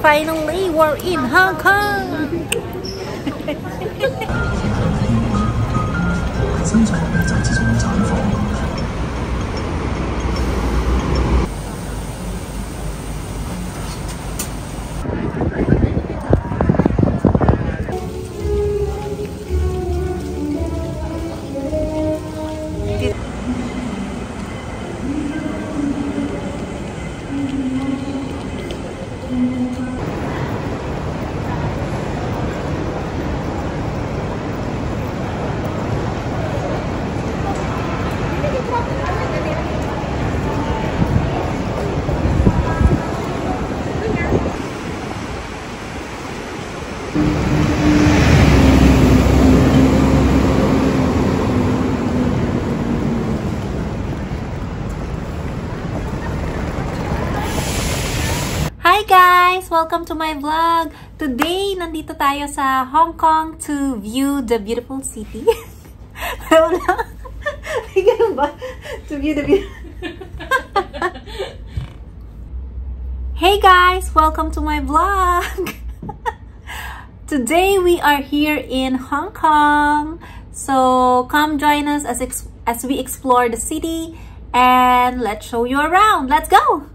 finally, we're in Hong Kong! 身材就係這種綻放。Hi guys! Welcome to my vlog! Today, nandito tayo sa Hong Kong to view the beautiful city. Wala. Ay, ganun ba? To view the beautiful... Hey guys! Welcome to my vlog! Today, we are here in Hong Kong. So, come join us as we explore the city and let's show you around. Let's go!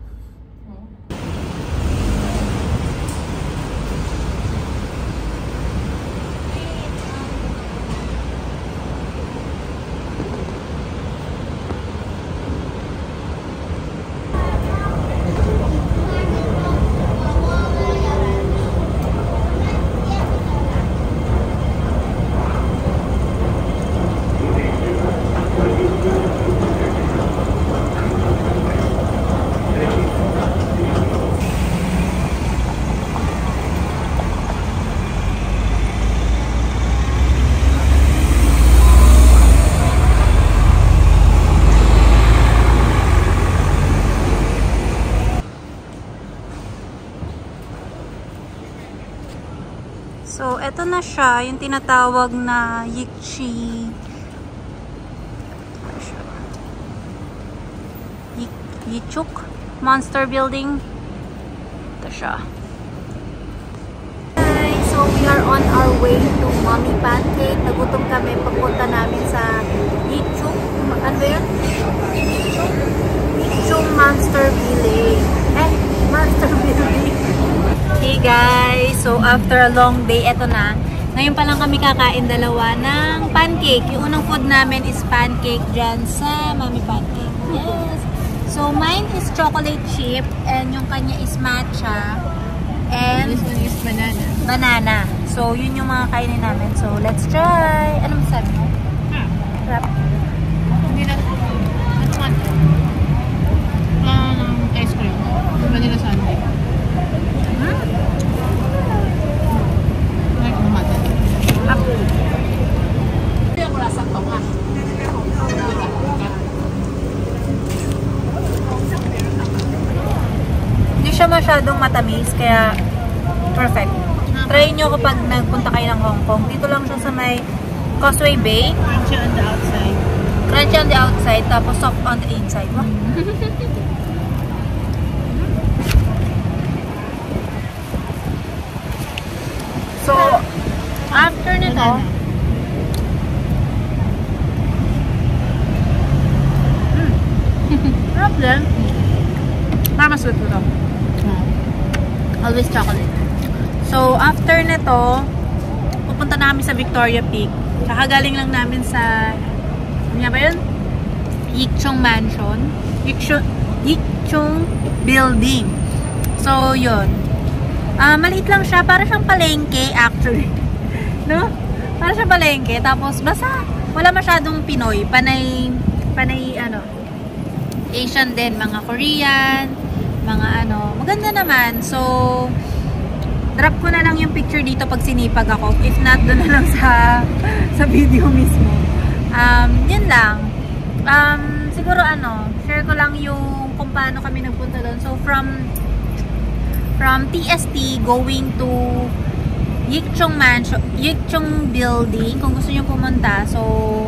So, eto na siya, yung tinatawag na Yichuk Monster Building. Ito siya. Guys, so we are on our way to Mommy Pancake. Nagutom kami, pagpunta namin sa Yichuk. Ano ba yun? Yichuk Monster Building. Monster Building. Hey guys! So, after a long day, eto na. Ngayon pa lang kami kakain dalawa ng pancake. Yung unang food namin is pancake dyan sa Mommy Pancake. Yes! So, mine is chocolate chip and yung kanya is matcha. And this one is banana. Banana. So, yun yung mga kainin namin. So, let's try! Ano masabi mo? Sarap. Hindi na. Ito man. Ice cream. Vanilla sundae. Hindi siya masyadong matamis, kaya perfect. Try nyo kapag nagpunta kayo ng Hong Kong. Dito lang siya sa may Causeway Bay. Crunchy on the outside. Crunchy on the outside, tapos soft on the inside. Wow. So, after nito, sarap din. Parang mas sweet ko to. Always chocolate. So, after nito, pupunta na kami sa Victoria Peak. Kakagaling lang namin sa, ano nga ba yun? Yichung Mansion. Yichung Building. So, yun. Maliit lang siya. Para siyang palengke, actually. No? Para siyang palengke. Tapos, basta, wala masyadong Pinoy. Panay, ano, Asian din. Mga Korean, mga ano. Maganda naman. So, drop ko na lang yung picture dito pag sinipag ako. If not, doon na lang sa video mismo. Yun lang. Siguro ano, share ko lang yung kung paano kami nagpunta doon. So, from TST going to Yichung Mansion, Yichung Building, kung gusto nyo pumunta. So,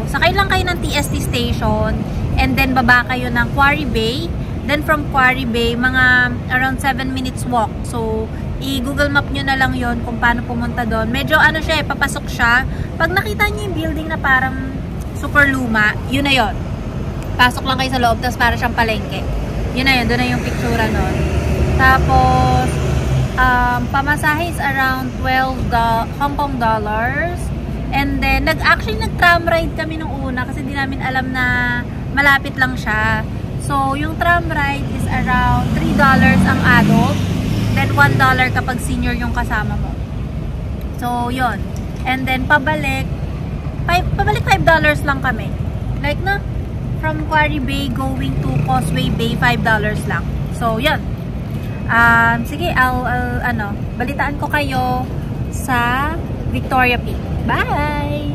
sakay lang kayo ng TST station and then baba kayo ng Quarry Bay. Then from Quarry Bay, mga around 7 minutes walk. So, I-Google Map nyo na lang yon kung paano pumunta doon. Medyo ano siya papasok siya. Pag nakita nyo yung building na parang super luma, yun na yon. Pasok lang kayo sa loob, tapos para siyang palengke. Yun na yun, doon na yung pictura nun. Tapos, pamasahe is around 12 Hong Kong dollars. And then, actually nag-tram ride kami nung una kasi di namin alam na malapit lang siya. So, yung tram ride is around $3 ang adult. Then, $1 kapag senior yung kasama mo. So, yun. And then, pabalik $5 lang kami. Like, no? From Quarry Bay going to Causeway Bay, $5 lang. So, yun. Sige, I'll balitaan ko kayo sa Victoria Peak. Bye!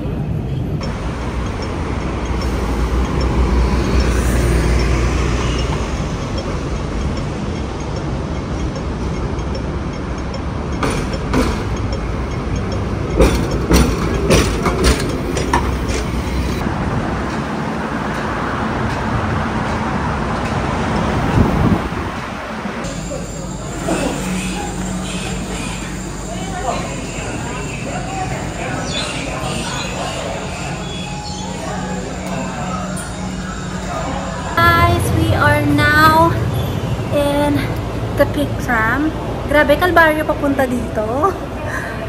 The Peak Tram. Grabe, kalbaryo papunta dito.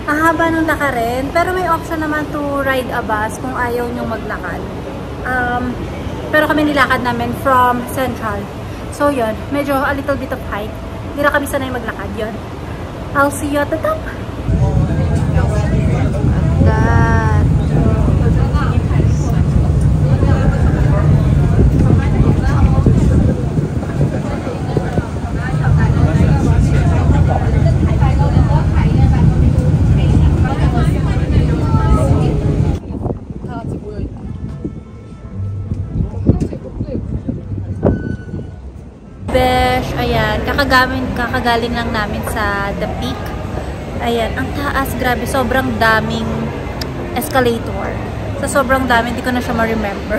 Ang haba nung lakarin. Pero may option naman to ride a bus kung ayaw nyong maglakad. Pero kami nilakad namin from Central. So yun, medyo a little bit of hike. Hindi na kami sanay maglakad yun. I'll see you at the top. Besh, ayan, kakagaling lang namin sa The Peak. Ayan, ang taas, grabe, sobrang daming escalator. Sa sobrang dami, hindi ko na siya ma-remember.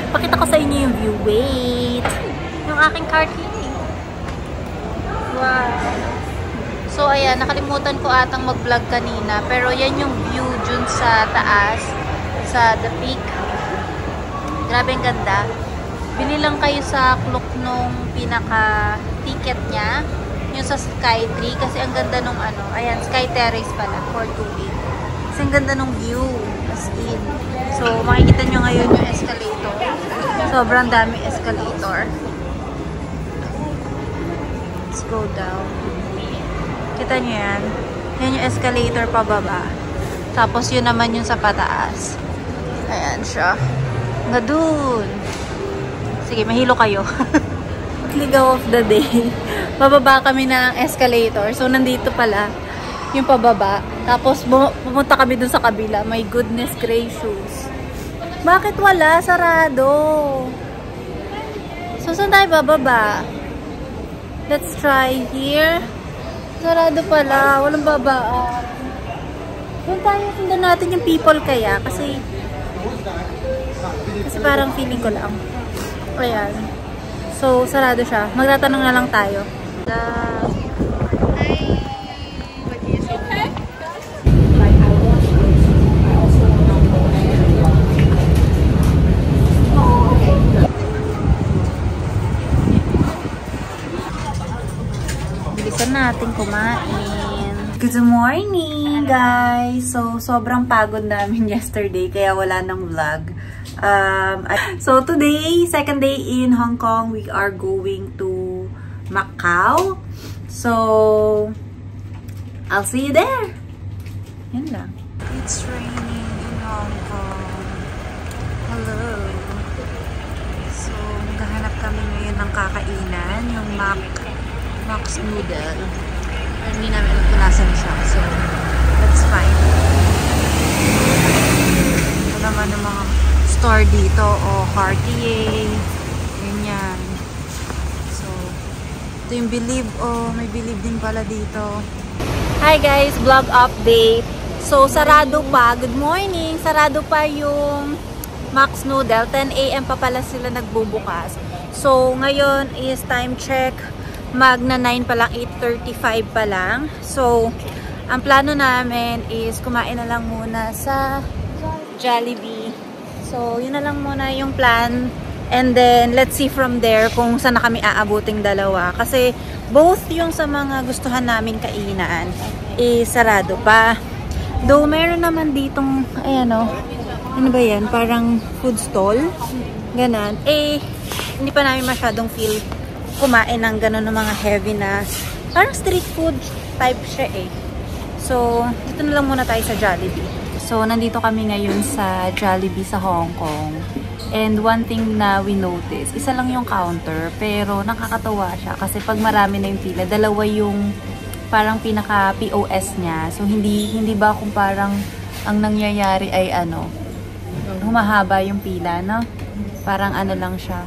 Pakita ko sa inyo yung view. Wait! Yung aking cart here. Wow! So, ayan, nakalimutan ko atang mag-vlog kanina. Pero yan yung view dun sa taas, sa The Peak. Grabe, ang ganda. Binilang kayo sa clock nung pinaka-ticket niya. Yung sa Skytree. Kasi ang ganda nung ayan, Sky Terrace pala, 428. Kasi ang ganda nung view. As in. So, makikita nyo ngayon yung escalator. Sobrang dami escalator. Let's go down. Kita nyo yan? Yan yung escalator pababa. Tapos yun naman yung sa pataas. Ayan siya. Nga dun. Sige, mahilo kayo. Ligaw of the day. Bababa kami ng escalator. So, nandito pala yung pababa. Tapos, pumunta kami dun sa kabila. My goodness gracious. Bakit wala? Sarado. So, saan tayo bababa? Let's try here. Sarado pala. Walang babaan. Doon tayo, sundan natin yung people kaya. Kasi parang feeling ko lang. Ayan. So, sarado siya. Magtatanong na lang tayo. Bilisan natin kumain. Good morning, guys! So, sobrang pagod namin yesterday kaya wala nang vlog. So today, second day in Hong Kong, we are going to Macau. So, I'll see you there. Yan lang. It's raining in Hong Kong. Hello. So, maghahanap kami ngayon ng kakainan, yung Mac's Noodle. Pero hindi namin alam kung nasan siya. So, that's fine. Ito naman ng mga store dito o Cartier, ganyan. So, ito yung Believe. Oh, may Believe din pala dito. Hi guys, vlog update. So, sarado pa. Good morning. Sarado pa yung Mac's Noodle. 10 AM pa pala sila nagbubukas. So, ngayon is time check magna 9 pa lang, 8:35 pa lang. So, ang plano namin is kumain na lang muna sa Jollibee. So, yun na lang muna yung plan. And then, let's see from there kung saan na kami aabuting dalawa. Kasi, both yung sa mga gustuhan namin kainan, sarado pa. Though, meron naman ditong, ayan o, ano ba yan? Parang food stall. Ganon. Hindi pa namin masyadong feel kumain ng ganon ng mga heavy na, parang street food type siya eh. So, dito na lang muna tayo sa Jollibee. So, nandito kami ngayon sa Jollibee sa Hong Kong. And one thing na we notice, isa lang yung counter, pero nakakatawa siya kasi pag marami na yung pila, dalawa yung parang pinaka-POS niya. So, hindi ba kung parang ang nangyayari ay ano, humahaba yung pila, no? Parang ano lang siya.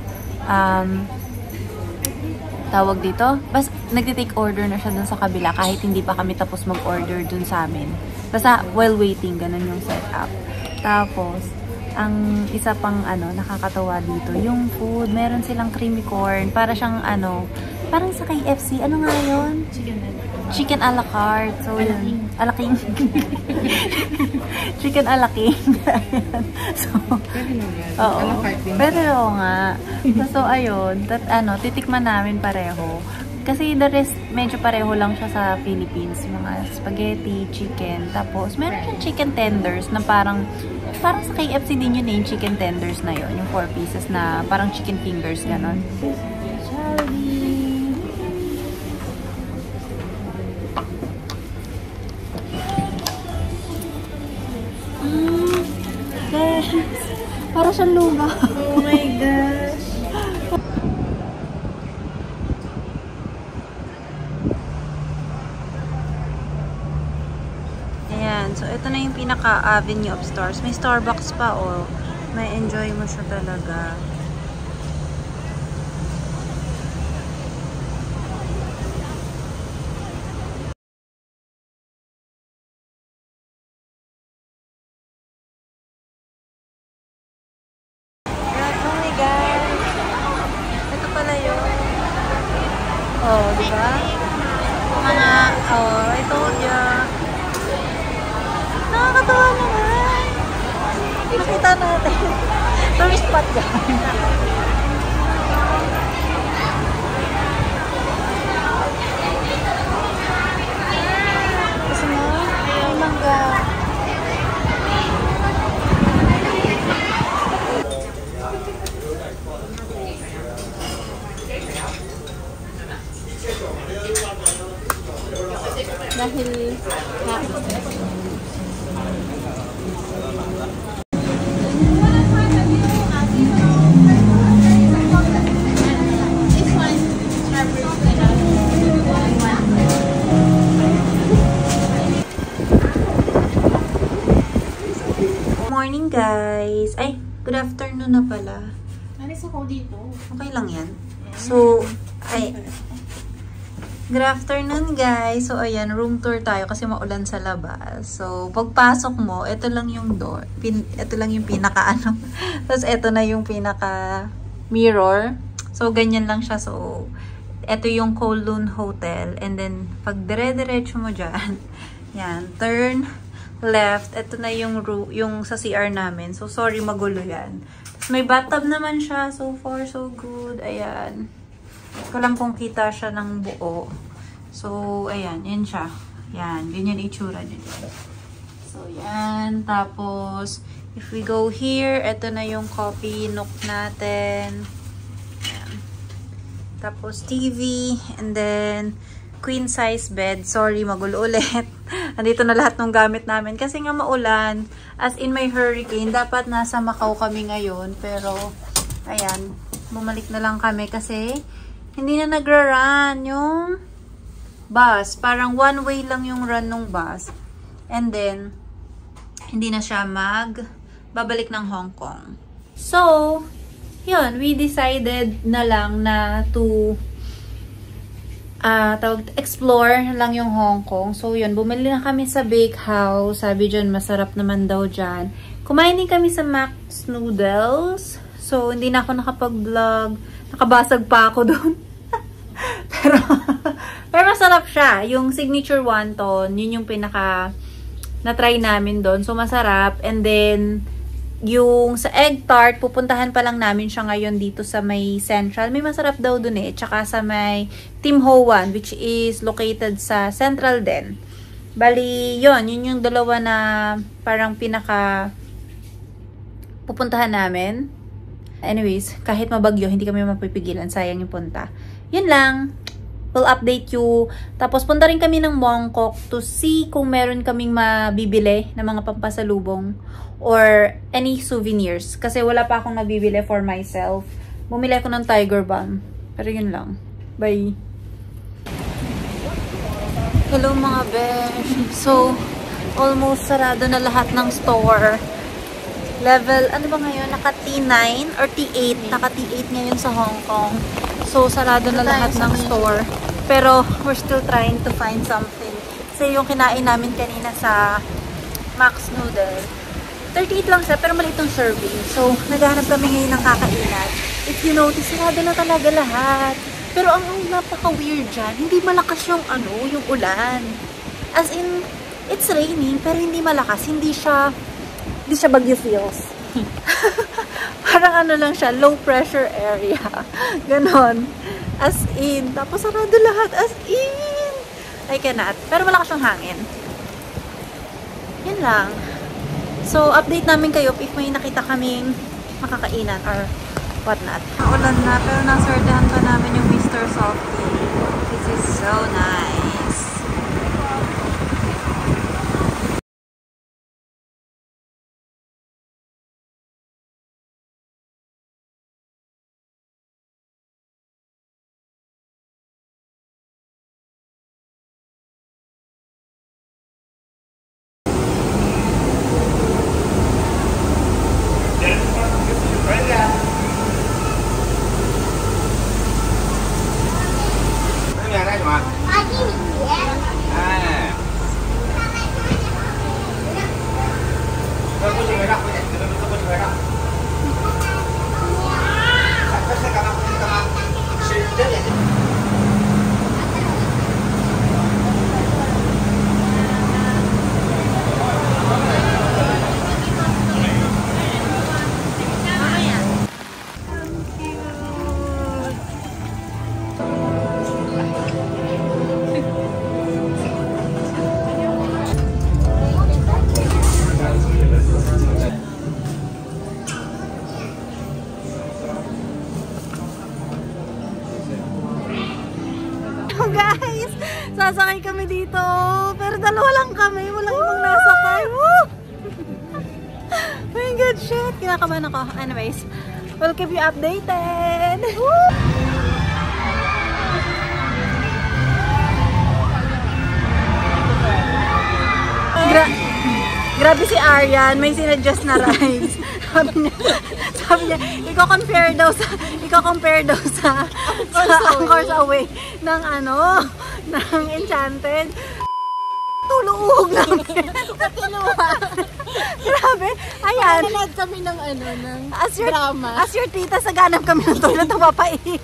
Tawag dito, basta nagtitake order na siya dun sa kabila kahit hindi pa kami tapos mag-order dun sa amin. Basta while waiting, ganun yung setup. Tapos, ang isa pang ano, nakakatawa dito, yung food, meron silang creamy corn, para siyang ano, parang sa KFC, ano nga yun? Chicken a la carte. So, yun. Alaking. Chicken alaking. So, oo. Pero nga. So, ayun. Titikman namin pareho. Kasi the rest, medyo pareho lang siya sa Philippines. Mga spaghetti, chicken. Tapos, meron yung chicken tenders na parang sa KFC din yun yung chicken tenders na yun. Yung 4 pieces na parang chicken fingers, ganon. Guys, para siyang luga. Oh my gosh. Ayan, so ito na yung pinaka-avenue of stores. May Starbucks pa, oh. May enjoy mo siya talaga. Oh, diba? Mga, I told ya. Nakakatawa naman. Nakita natin. Tourist spot yan. Gusto mo? May mangga. Dahil morning guys. Ay, good afternoon na pala. Alis ako dito. Okay lang yan. So, good afternoon guys. So, ayan, room tour tayo kasi maulan sa labas. So, pagpasok mo, ito lang yung door. Ito lang yung pinaka ano. Tapos, ito na yung pinaka mirror. So, ganyan lang siya. So, ito yung Kowloon Hotel. And then, pag dire-diretso mo dyan, yan, turn left. Ito na yung sa CR namin. So, sorry, magulo yan. Tapos, may bathtub naman siya. So far, so good. Ayan. Ko lang kung kita siya ng buo. So, ayan. Yan siya. Yan. Ganyan itsura niya. So, yan. Tapos, if we go here, ito na yung coffee nook natin. Ayan. Tapos, TV. And then, queen size bed. Sorry, magulo ulit. Andito na lahat ng gamit namin. Kasi nga maulan. As in may hurricane. Dapat nasa Macau kami ngayon. Pero, ayan. Bumalik na lang kami kasi hindi na nagra-run yung bus. Parang one way lang yung run ng bus. And then, hindi na siya babalik ng Hong Kong. So, yun. We decided na lang na to explore lang yung Hong Kong. So, yun. Bumili na kami sa bakehouse. Sabi dyan, masarap naman daw dyan. Kumain din kami sa Max Noodles. So, hindi na ako nakapag-vlog. Nakabasag pa ako doon. Pero masarap siya. Yung signature wonton, yun yung pinaka na-try namin doon. So, masarap. And then, yung sa egg tart, pupuntahan pa lang namin siya ngayon dito sa may Central. May masarap daw dun eh. Tsaka sa may Tim Ho Wan, which is located sa Central din. Bali, yun yung dalawa na parang pinaka pupuntahan namin. Anyways, kahit mabagyo, hindi kami mapipigilan. Sayang yung punta. Yun lang. We'll update you. Tapos, punta rin kami ng Mongkok to see kung meron kaming mabibili na mga pampasalubong or any souvenirs. Kasi wala pa akong nabibili for myself. Bumili ako ng Tiger Balm. Pero yun lang. Bye! Hello mga besh! So, almost sarado na lahat ng store. Level, ano ba ngayon? Naka T9 or T8? Naka T8 ngayon sa Hong Kong. So, sarado na lahat ng store. Pero, we're still trying to find something. Kasi yung kinain namin kanina sa Max Noodle, 38 lang siya, pero maliit yung serving. So, naghahanap kami ngayon ng kakainan. If you notice, sarado na talaga lahat. Pero ang napaka-weird dyan, hindi malakas yung yung ulan. As in, it's raining, pero hindi malakas. Hindi siya bagyo feels. Parang lang siya, low pressure area. Ganon. As in. Tapos sarado lahat. As in. I cannot. Pero malakas yung hangin. Yan lang. So, update namin kayo if may nakita kaming makakainan or whatnot. Ulan na, pero nasordahan pa namin yung Mr. Softee. This is so nice. Guys, sasakay kami dito. Pero dalawa lang kami. Walang ibang nasakay. Woo! Oh my God, shit. Kinakabahan ako. Anyways, we'll keep you updated. Woo! Grabe si Aryan. May sinadjust na rides. Sabi niya, i-compare daw sa Angkors Away ng ng Enchanted. Tuluog lang. Grabe. Ayan. Nanonood kami ng ng drama. As your tita, saganap kami ng tulad na mapaik.